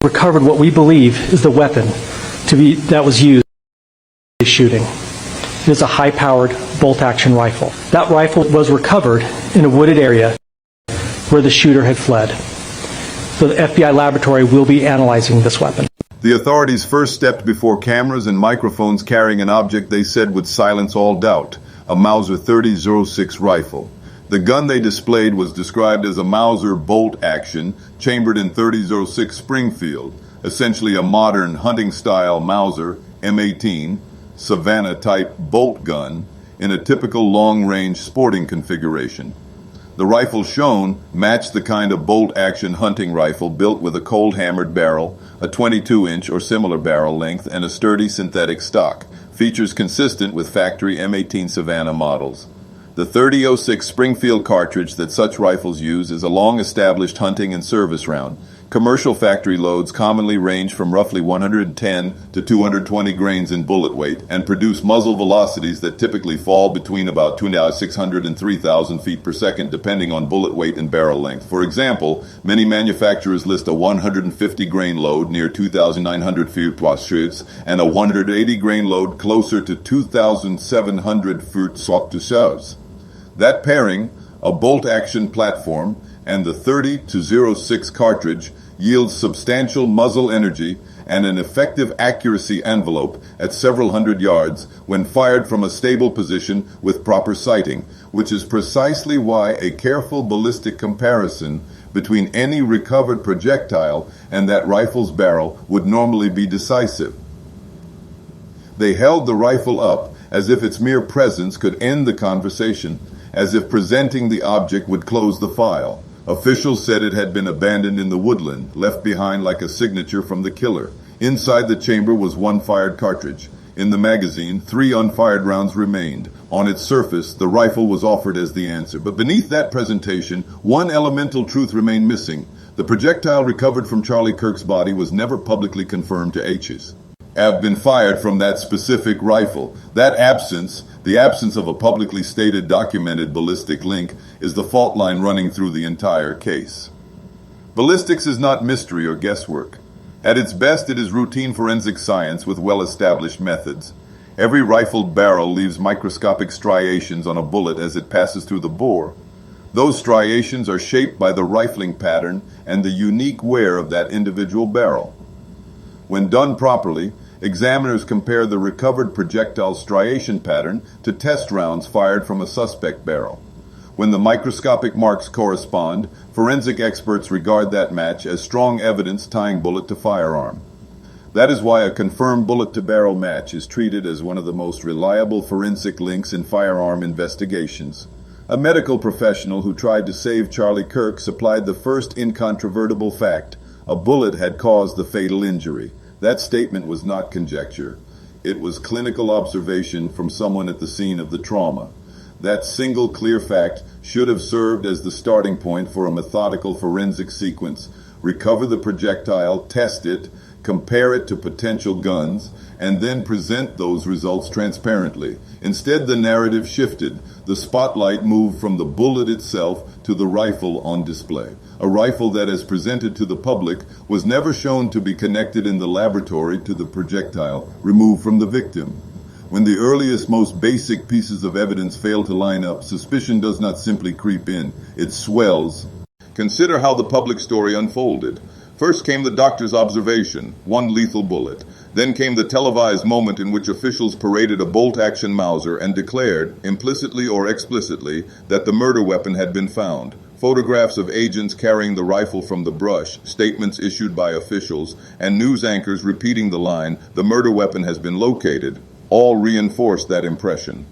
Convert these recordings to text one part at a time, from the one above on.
recovered what we believe is the weapon that was used in shooting. It is a high-powered bolt-action rifle. That rifle was recovered in a wooded area where the shooter had fled. So the FBI laboratory will be analyzing this weapon. The authorities first stepped before cameras and microphones carrying an object they said would silence all doubt, a Mauser 30-06 rifle. The gun they displayed was described as a Mauser bolt-action, chambered in 30-06 Springfield, essentially a modern hunting-style Mauser M18 Savannah-type bolt gun in a typical long-range sporting configuration. The rifle shown matched the kind of bolt-action hunting rifle built with a cold-hammered barrel, a 22-inch or similar barrel length, and a sturdy synthetic stock, features consistent with factory M18 Savannah models. The 30-06 Springfield cartridge that such rifles use is a long-established hunting and service round. Commercial factory loads commonly range from roughly 110 to 220 grains in bullet weight and produce muzzle velocities that typically fall between about 2,600 and 3,000 feet per second, depending on bullet weight and barrel length. For example, many manufacturers list a 150 grain load near 2,900 feet shoots and a 180 grain load closer to 2,700 feet shoots. That pairing, a bolt-action platform, and the 30-06 cartridge yields substantial muzzle energy and an effective accuracy envelope at several hundred yards when fired from a stable position with proper sighting, which is precisely why a careful ballistic comparison between any recovered projectile and that rifle's barrel would normally be decisive. They held the rifle up as if its mere presence could end the conversation, as if presenting the object would close the file. Officials said it had been abandoned in the woodland, left behind like a signature from the killer. Inside the chamber was one fired cartridge. In the magazine, 3 unfired rounds remained. On its surface, the rifle was offered as the answer. But beneath that presentation, one elemental truth remained missing. The projectile recovered from Charlie Kirk's body was never publicly confirmed to H's. Have been fired from that specific rifle. That absence, the absence of a publicly stated documented ballistic link, is the fault line running through the entire case. Ballistics is not mystery or guesswork. At its best, it is routine forensic science with well-established methods. Every rifled barrel leaves microscopic striations on a bullet as it passes through the bore. Those striations are shaped by the rifling pattern and the unique wear of that individual barrel. When done properly, examiners compare the recovered projectile striation pattern to test rounds fired from a suspect barrel. When the microscopic marks correspond, forensic experts regard that match as strong evidence tying bullet to firearm. That is why a confirmed bullet-to-barrel match is treated as one of the most reliable forensic links in firearm investigations. A medical professional who tried to save Charlie Kirk supplied the first incontrovertible fact: a bullet had caused the fatal injury. That statement was not conjecture. It was clinical observation from someone at the scene of the trauma. That single clear fact should have served as the starting point for a methodical forensic sequence. Recover the projectile, test it, compare it to potential guns, and then present those results transparently. Instead, the narrative shifted. The spotlight moved from the bullet itself to the rifle on display. A rifle that, as presented to the public, was never shown to be connected in the laboratory to the projectile removed from the victim. When the earliest, most basic pieces of evidence fail to line up, suspicion does not simply creep in, it swells. Consider how the public story unfolded. First came the doctor's observation, one lethal bullet. Then came the televised moment in which officials paraded a bolt-action Mauser and declared, implicitly or explicitly, that the murder weapon had been found. Photographs of agents carrying the rifle from the brush, statements issued by officials, and news anchors repeating the line, "The murder weapon has been located," all reinforced that impression.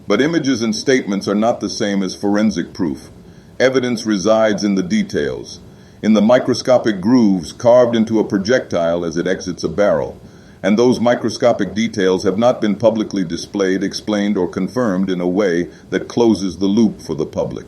But images and statements are not the same as forensic proof. Evidence resides in the details, in the microscopic grooves carved into a projectile as it exits a barrel. And those microscopic details have not been publicly displayed, explained, or confirmed in a way that closes the loop for the public.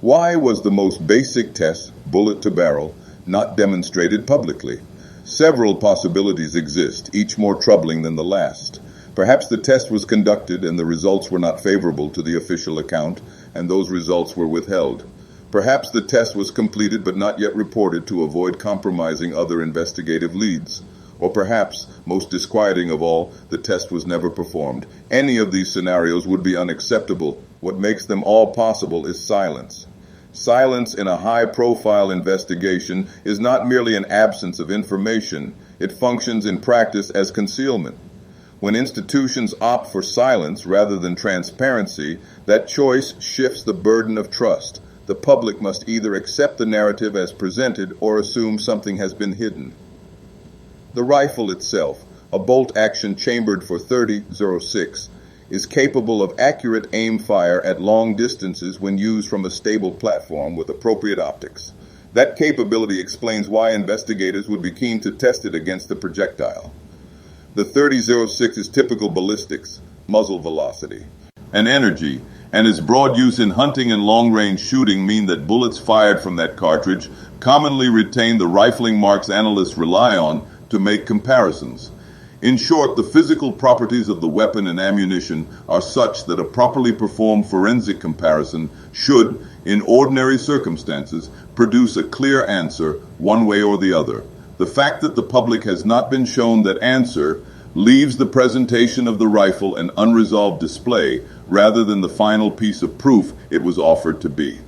Why was the most basic test, bullet to barrel, not demonstrated publicly? Several possibilities exist, each more troubling than the last. Perhaps the test was conducted and the results were not favorable to the official account, and those results were withheld. Perhaps the test was completed but not yet reported to avoid compromising other investigative leads. Or perhaps, most disquieting of all, the test was never performed. Any of these scenarios would be unacceptable. What makes them all possible is silence. Silence in a high-profile investigation is not merely an absence of information. It functions in practice as concealment. When institutions opt for silence rather than transparency, that choice shifts the burden of trust. The public must either accept the narrative as presented or assume something has been hidden. The rifle itself, a bolt-action chambered for .30-06, is capable of accurate aim fire at long distances when used from a stable platform with appropriate optics. That capability explains why investigators would be keen to test it against the projectile. The .30-06 is typical ballistics, muzzle velocity, and energy, and its broad use in hunting and long-range shooting mean that bullets fired from that cartridge commonly retain the rifling marks analysts rely on to make comparisons. In short, the physical properties of the weapon and ammunition are such that a properly performed forensic comparison should, in ordinary circumstances, produce a clear answer one way or the other. The fact that the public has not been shown that answer leaves the presentation of the rifle an unresolved display rather than the final piece of proof it was offered to be.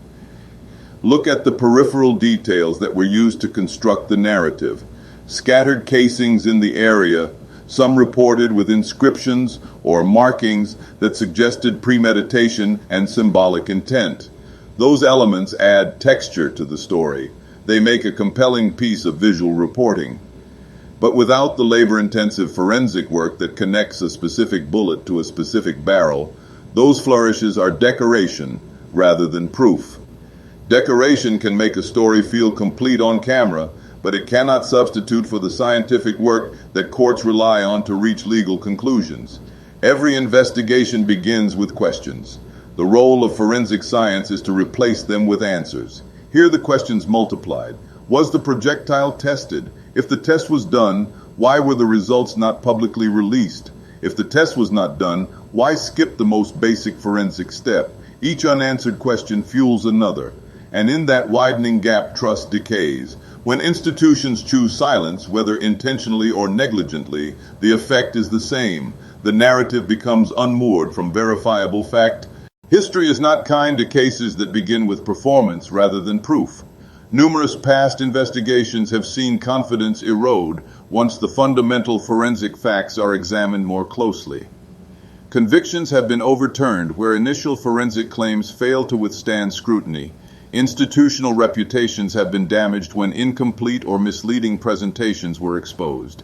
Look at the peripheral details that were used to construct the narrative. Scattered casings in the area, some reported with inscriptions or markings that suggested premeditation and symbolic intent. Those elements add texture to the story. They make a compelling piece of visual reporting. But without the labor-intensive forensic work that connects a specific bullet to a specific barrel, those flourishes are decoration rather than proof. Decoration can make a story feel complete on camera, but it cannot substitute for the scientific work that courts rely on to reach legal conclusions. Every investigation begins with questions. The role of forensic science is to replace them with answers. Here the questions multiplied. Was the projectile tested? If the test was done, why were the results not publicly released? If the test was not done, why skip the most basic forensic step? Each unanswered question fuels another, and in that widening gap, trust decays. When institutions choose silence, whether intentionally or negligently, the effect is the same. The narrative becomes unmoored from verifiable fact. History is not kind to cases that begin with performance rather than proof. Numerous past investigations have seen confidence erode once the fundamental forensic facts are examined more closely. Convictions have been overturned where initial forensic claims fail to withstand scrutiny. Institutional reputations have been damaged when incomplete or misleading presentations were exposed.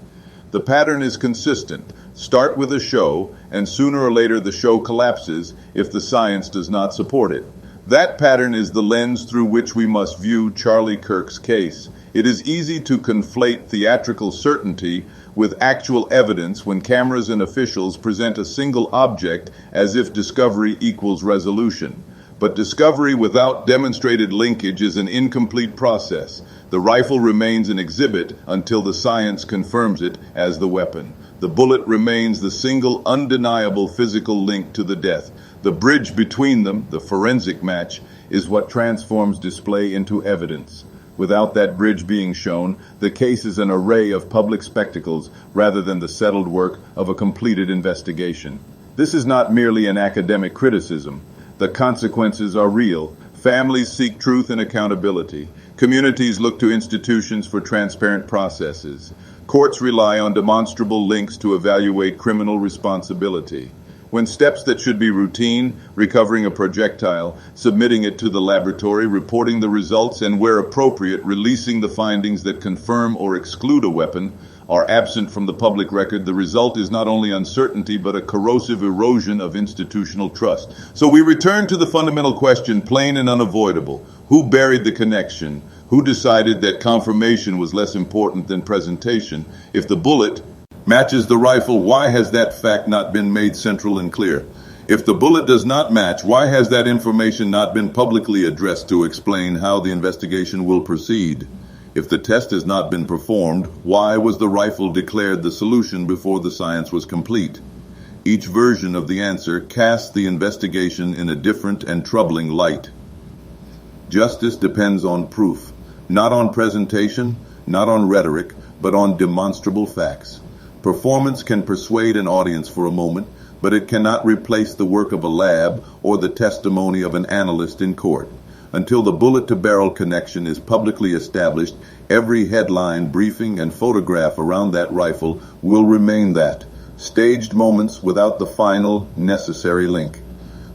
The pattern is consistent. Start with a show, and sooner or later the show collapses if the science does not support it. That pattern is the lens through which we must view Charlie Kirk's case. It is easy to conflate theatrical certainty with actual evidence when cameras and officials present a single object as if discovery equals resolution. But discovery without demonstrated linkage is an incomplete process. The rifle remains an exhibit until the science confirms it as the weapon. The bullet remains the single undeniable physical link to the death. The bridge between them, the forensic match, is what transforms display into evidence. Without that bridge being shown, the case is an array of public spectacles rather than the settled work of a completed investigation. This is not merely an academic criticism. The consequences are real. Families seek truth and accountability. Communities look to institutions for transparent processes. Courts rely on demonstrable links to evaluate criminal responsibility. When steps that should be routine, recovering a projectile, submitting it to the laboratory, reporting the results, and where appropriate, releasing the findings that confirm or exclude a weapon, are absent from the public record, the result is not only uncertainty, but a corrosive erosion of institutional trust. So we return to the fundamental question, plain and unavoidable. Who buried the connection? Who decided that confirmation was less important than presentation? If the bullet matches the rifle, why has that fact not been made central and clear? If the bullet does not match, why has that information not been publicly addressed to explain how the investigation will proceed? If the test has not been performed, why was the rifle declared the solution before the science was complete? Each version of the answer casts the investigation in a different and troubling light. Justice depends on proof, not on presentation, not on rhetoric, but on demonstrable facts. Performance can persuade an audience for a moment, but it cannot replace the work of a lab or the testimony of an analyst in court. Until the bullet-to-barrel connection is publicly established, every headline, briefing, and photograph around that rifle will remain that. Staged moments without the final, necessary link.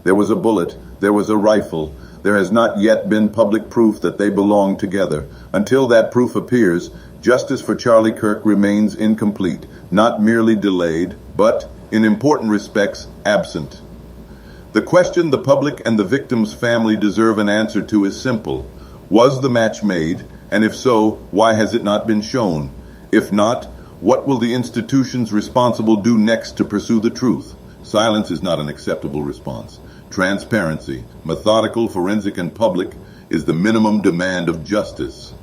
There was a bullet, there was a rifle. There has not yet been public proof that they belong together. Until that proof appears, justice for Charlie Kirk remains incomplete, not merely delayed, but, in important respects, absent. The question the public and the victim's family deserve an answer to is simple. Was the match made? And if so, why has it not been shown? If not, what will the institutions responsible do next to pursue the truth? Silence is not an acceptable response. Transparency, methodical, forensic, and public, is the minimum demand of justice.